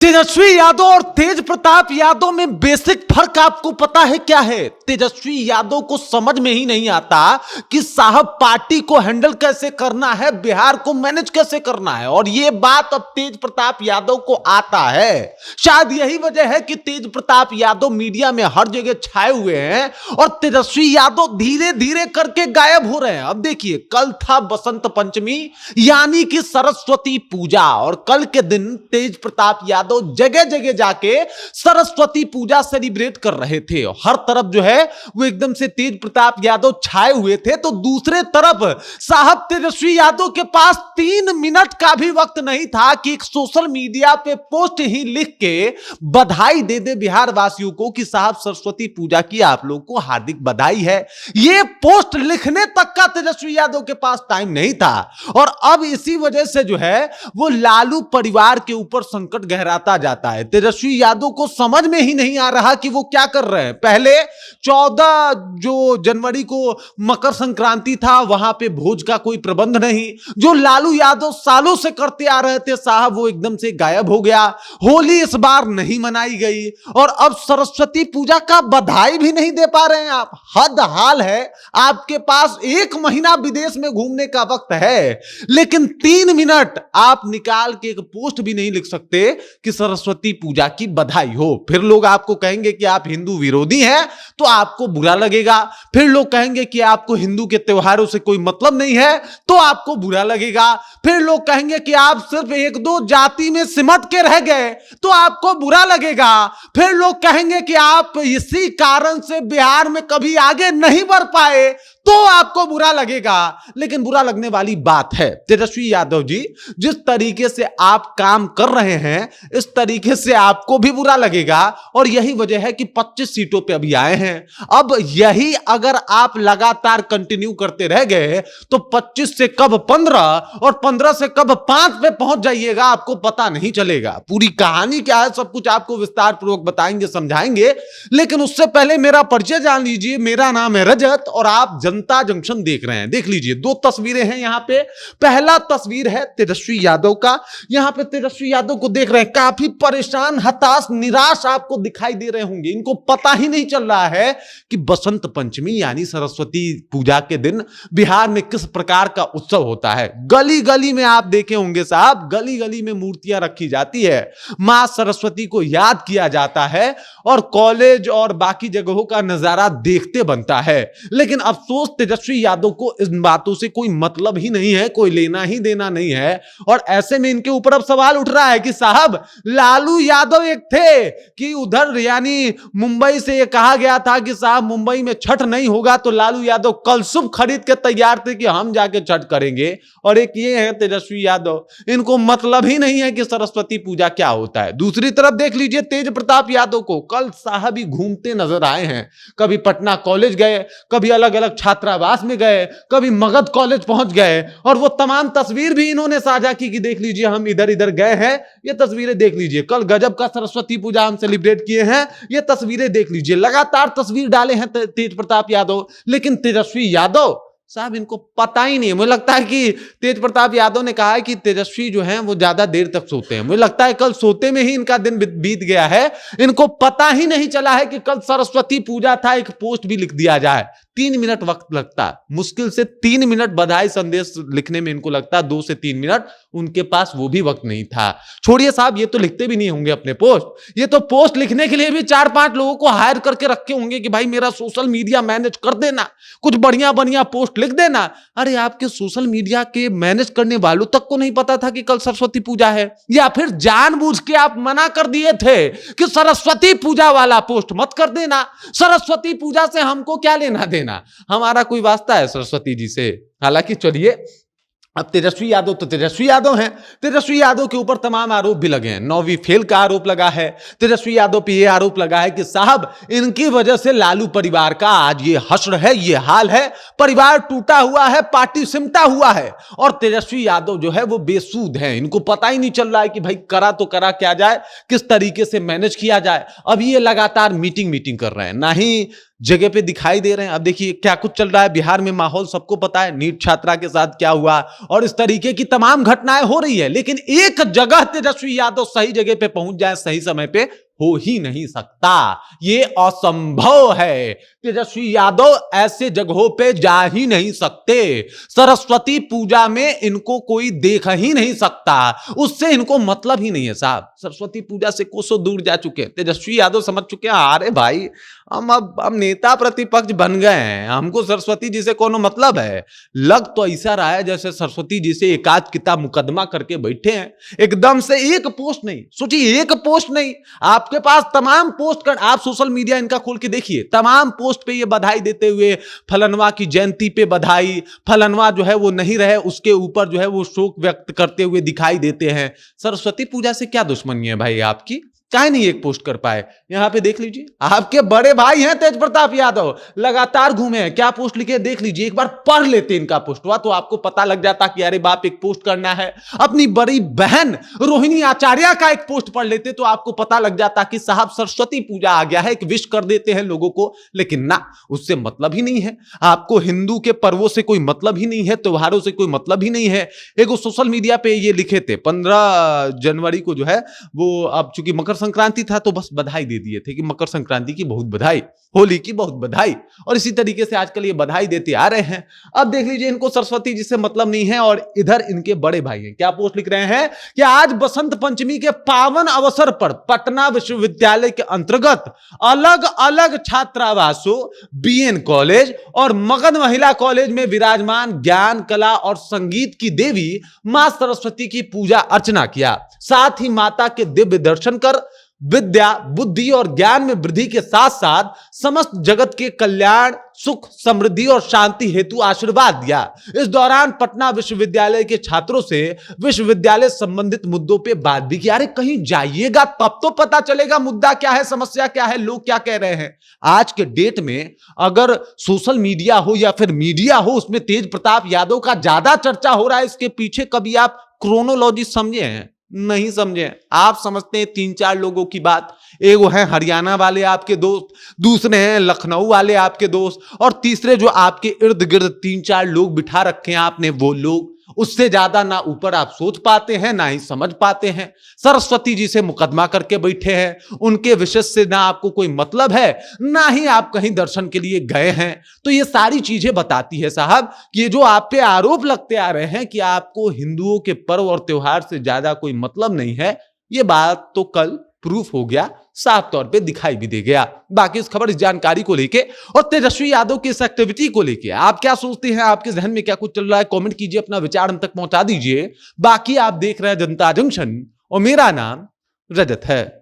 तेजस्वी यादव और तेज प्रताप यादव में बेसिक फर्क आपको पता है क्या है? तेजस्वी यादव को समझ में ही नहीं आता कि साहब पार्टी को हैंडल कैसे करना है, बिहार को मैनेज कैसे करना है। और यह बात अब तेज प्रताप यादव को आता है। शायद यही वजह है कि तेज प्रताप यादव मीडिया में हर जगह छाए हुए हैं और तेजस्वी यादव धीरे धीरे करके गायब हो रहे हैं। अब देखिए, कल था बसंत पंचमी यानी कि सरस्वती पूजा, और कल के दिन तेज प्रताप यादव जगह जगह जाके सरस्वती पूजा सेलिब्रेट कर रहे थे। हर तरफ जो है वो एकदम से तेज प्रताप यादव छाए हुए थे। तो दूसरे तरफ साहब तेजस्वी यादव के पास 3 मिनट का भी वक्त नहीं था कि एक सोशल मीडिया पे पोस्ट ही लिख के बधाई दे दे बिहार वासियों को कि साहब सरस्वती पूजा की आप लोग को हार्दिक बधाई है। ये पोस्ट लिखने तक का तेजस्वी यादव के पास टाइम नहीं था। और अब इसी वजह से जो है वो लालू परिवार के ऊपर संकट गहराता जाता है। तेजस्वी यादव को समझ में ही नहीं आ रहा कि वो क्या कर रहे हैं। पहले 14 जो जनवरी को मकर संक्रांति था, वहां पे भोज का कोई प्रबंध नहीं। जो लालू यादव सालों से करते आ रहे थे साहब, वो एकदम से गायब हो गया। होली इस बार नहीं मनाई गई और अब सरस्वती पूजा का बधाई भी नहीं दे पा रहे हैं आप। हद हाल है। आपके पास 1 महीना विदेश में घूमने का वक्त है, लेकिन 3 मिनट आप निकाल के एक पोस्ट भी नहीं लिख सकते कि सरस्वती पूजा की बधाई हो। फिर लोग आपको कहेंगे कि आप हिंदू विरोधी हैं, तो आपको बुरा लगेगा। फिर लोग कहेंगे कि आपको हिंदू के त्योहारों से कोई मतलब नहीं है, तो आपको बुरा लगेगा। फिर लोग कहेंगे कि आप सिर्फ 1-2 जाति में सिमट के रह गए, तो आपको बुरा लगेगा। फिर लोग कहेंगे कि आप इसी कारण से बिहार में कभी आगे नहीं बढ़ पाए, तो आपको बुरा लगेगा। लेकिन बुरा लगने वाली बात है तेजस्वी यादव जी, जिस तरीके से आप काम कर रहे हैं इस तरीके से आपको भी बुरा लगेगा। और यही वजह है कि 25 सीटों पे अभी आए हैं। अब यही अगर आप लगातार कंटिन्यू करते रह गए तो 25 से कब 15 और 15 से कब 5 पे पहुंच जाइएगा, आपको पता नहीं चलेगा। पूरी कहानी क्या है सब कुछ आपको विस्तार पूर्वक बताएंगे, समझाएंगे। लेकिन उससे पहले मेरा परिचय जान लीजिए। मेरा नाम है रजत और आप जनता जंक्शन देख रहे हैं। देख लीजिए, 2 तस्वीरें हैं यहां पे। पहला तस्वीर है तेजस्वी यादव का। यहां पे तेजस्वी यादव को देख रहे हैं, काफी परेशान, हताश, निराश आपको दिखाई दे रहे होंगे। इनको पता ही नहीं चल रहा है कि बसंत पंचमी यानी सरस्वती पूजा के दिन बिहार में किस प्रकार का उत्सव होता है। गली गली में आप देखे होंगे साहब, गली गली में मूर्तियां रखी जाती है, मां सरस्वती को याद किया जाता है और कॉलेज और बाकी जगहों का नजारा देखते बनता है। लेकिन अफसोस तेजस्वी यादव को इन बातों से कोई मतलब ही नहीं है, कोई लेना ही देना नहीं है। और ऐसे में इनके ऊपर अब सवाल उठ रहा है कि साहब लालू यादव एक थे कि उधर यानी मुंबई से ये कहा गया था कि साहब मुंबई में छठ नहीं होगा, तो लालू यादव कल सुबह खरीद के तैयार थे कि हम जाके छठ करेंगे। और एक ये है तेजस्वी यादव, इनको मतलब ही नहीं है कि सरस्वती पूजा क्या होता है। दूसरी तरफ देख लीजिए तेज प्रताप यादव को, कल साहब ही घूमते नजर आए हैं। कभी पटना कॉलेज गए, कभी अलग अलग छात्रावास में गए, कभी मगध कॉलेज पहुंच गए। और वो तमाम तस्वीर भी इन्होंने साझा की कि देख लीजिए हम इधर इधर गए हैं। ये तस्वीरें देख लीजिए, कल गजब का सरस्वती पूजा हम सेलिब्रेट किए हैं। ये तस्वीरें देख लीजिए, लगातार तस्वीर डाले हैं तेज प्रताप यादव। लेकिन तेजस्वी यादव साहब इनको पता ही नहीं। मुझे लगता है कि तेज प्रताप यादव ने कहा है कि तेजस्वी जो हैं वो ज्यादा देर तक सोते हैं। मुझे लगता है कल सोते में ही इनका दिन बीत गया है। इनको पता ही नहीं चला है कि कल सरस्वती पूजा था। एक पोस्ट भी लिख दिया जाए, 3 मिनट वक्त लगता है, मुश्किल से 3 मिनट बधाई संदेश लिखने में इनको लगता है 2 से 3 मिनट। उनके पास वो भी वक्त नहीं था। छोड़िए साहब, ये तो लिखते भी नहीं होंगे अपने पोस्ट। ये तो पोस्ट लिखने के लिए भी 4-5 लोगों को हायर करके रखे होंगे कि भाई मेरा सोशल मीडिया मैनेज कर देना, कुछ बढ़िया बढ़िया पोस्ट लिख देना। अरे आपके सोशल मीडिया के मैनेज करने वालों तक को नहीं पता था कि कल सरस्वती पूजा है, या फिर जानबूझ के आप मना कर दिए थे कि सरस्वती पूजा वाला पोस्ट मत कर देना। सरस्वती पूजा से हमको क्या लेना देना, हमारा कोई वास्ता है सरस्वती जी से। हालांकि चलिए, अब तेजस्वी यादव तो तेजस्वी यादव हैं। तेजस्वी यादव के ऊपर तमाम आरोप भी लगे हैं। 9वीं फेल का आरोप लगा है। तेजस्वी यादव पे यह आरोप लगा है कि साहब इनकी वजह से लालू परिवार का आज ये हश्र है, ये हाल है। परिवार टूटा हुआ है, पार्टी सिमटा हुआ है। और तेजस्वी यादव जो है वो बेसूद हैं। इनको पता ही नहीं चल रहा है कि भाई करा तो करा क्या जाए, किस तरीके से मैनेज किया जाए। अब ये लगातार मीटिंग कर रहे हैं। ना ही जगह पे दिखाई दे रहे हैं। अब देखिए क्या कुछ चल रहा है बिहार में, माहौल सबको पता है, नीट छात्रा के साथ क्या हुआ और इस तरीके की तमाम घटनाएं हो रही है। लेकिन एक जगह तेजस्वी यादव सही जगह पे पहुंच जाए सही समय पे, हो ही नहीं सकता, ये असंभव है। तेजस्वी यादव ऐसे जगहों पे जा ही नहीं सकते। सरस्वती पूजा में इनको कोई देख ही नहीं सकता, उससे इनको मतलब ही नहीं है साहब। सरस्वती पूजा से कोसों दूर जा चुके हैं। तेजस्वी यादव समझ चुके हैं, अरे भाई हम नेता प्रतिपक्ष बन गए हैं, हमको सरस्वती जी से कोनो मतलब है। लग तो ऐसा रहा है जैसे सरस्वती जी से एकाध किताब मुकदमा करके बैठे हैं। एकदम से एक पोस्ट नहीं, सोचिए एक पोस्ट नहीं, आपके पास तमाम पोस्ट कर, आप सोशल मीडिया इनका खोल के देखिए, तमाम पोस्ट पे ये बधाई देते हुए, फलनवा की जयंती पे बधाई, फलनवा जो है वो नहीं रहे उसके ऊपर जो है वो शोक व्यक्त करते हुए दिखाई देते हैं। सरस्वती पूजा से क्या दुश्मनी है भाई आपकी? चाहे नहीं एक पोस्ट कर पाए। यहां पे देख लीजिए, आपके बड़े भाई हैं तेज प्रताप यादव, लगातार घूमे हैं, क्या पोस्ट लिखे देख लीजिए, एक बार पढ़ लेते इनका पोस्ट हुआ तो आपको पता लग जाता कि अरे बाप एक पोस्ट करना है। अपनी बड़ी बहन रोहिणी आचार्य का एक पोस्ट पढ़ लेते तो आपको पता लग जाता कि साहब सरस्वती पूजा आ गया है, एक विश कर देते हैं लोगों को। लेकिन ना, उससे मतलब ही नहीं है आपको, हिंदू के पर्वों से कोई मतलब ही नहीं है, त्योहारों से कोई मतलब ही नहीं है। एक सोशल मीडिया पे ये लिखे थे 15 जनवरी को जो है वो, अब चूंकि मकर संक्रांति था तो बस बधाई दे दिए थे कि मकर संक्रांति की बहुत बधाई, होली की बहुत बधाई, और इसी तरीके से आजकल ये बधाई देते आ रहे हैं। अब देख लीजिए इनको सरस्वती जी से मतलब नहीं है, और इधर इनके बड़े भाई हैं, क्या पोस्ट लिख रहे हैं कि आज बसंत पंचमी के पावन अवसर पर पटना विश्वविद्यालय के अंतर्गत अलग अलग छात्रावासों, बीएन कॉलेज और मगध महिला कॉलेज में विराजमान ज्ञान, कला और संगीत की देवी मां सरस्वती की पूजा अर्चना किया। साथ ही माता के दिव्य दर्शन कर विद्या, बुद्धि और ज्ञान में वृद्धि के साथ साथ समस्त जगत के कल्याण, सुख, समृद्धि और शांति हेतु आशीर्वाद दिया। इस दौरान पटना विश्वविद्यालय के छात्रों से विश्वविद्यालय संबंधित मुद्दों पे बात भी की। अरे कहीं जाइएगा तब तो पता चलेगा मुद्दा क्या है, समस्या क्या है, लोग क्या कह रहे हैं। आज के डेट में अगर सोशल मीडिया हो या फिर मीडिया हो, उसमें तेज प्रताप यादव का ज्यादा चर्चा हो रहा है। इसके पीछे कभी आप क्रोनोलॉजी समझे हैं? नहीं समझे। आप समझते हैं 3-4 लोगों की बात, एक वो है हरियाणा वाले आपके दोस्त, दूसरे हैं लखनऊ वाले आपके दोस्त, और तीसरे जो आपके इर्द गिर्द 3-4 लोग बिठा रखे हैं आपने, वो लोग। उससे ज्यादा ना ऊपर आप सोच पाते हैं ना ही समझ पाते हैं। सरस्वती जी से मुकदमा करके बैठे हैं, उनके विषय से ना आपको कोई मतलब है, ना ही आप कहीं दर्शन के लिए गए हैं। तो ये सारी चीजें बताती है साहब कि ये जो आप पे आरोप लगते आ रहे हैं कि आपको हिंदुओं के पर्व और त्योहार से ज्यादा कोई मतलब नहीं है, ये बात तो कल प्रूफ हो गया, साफ तौर पे दिखाई भी दे गया। बाकी इस खबर, इस जानकारी को लेके और तेजस्वी यादव की इस एक्टिविटी को लेके आप क्या सोचते हैं? आपके जहन में क्या कुछ चल रहा है? कमेंट कीजिए, अपना विचार हम तक पहुंचा दीजिए। बाकी आप देख रहे हैं जनता जंक्शन और मेरा नाम रजत है।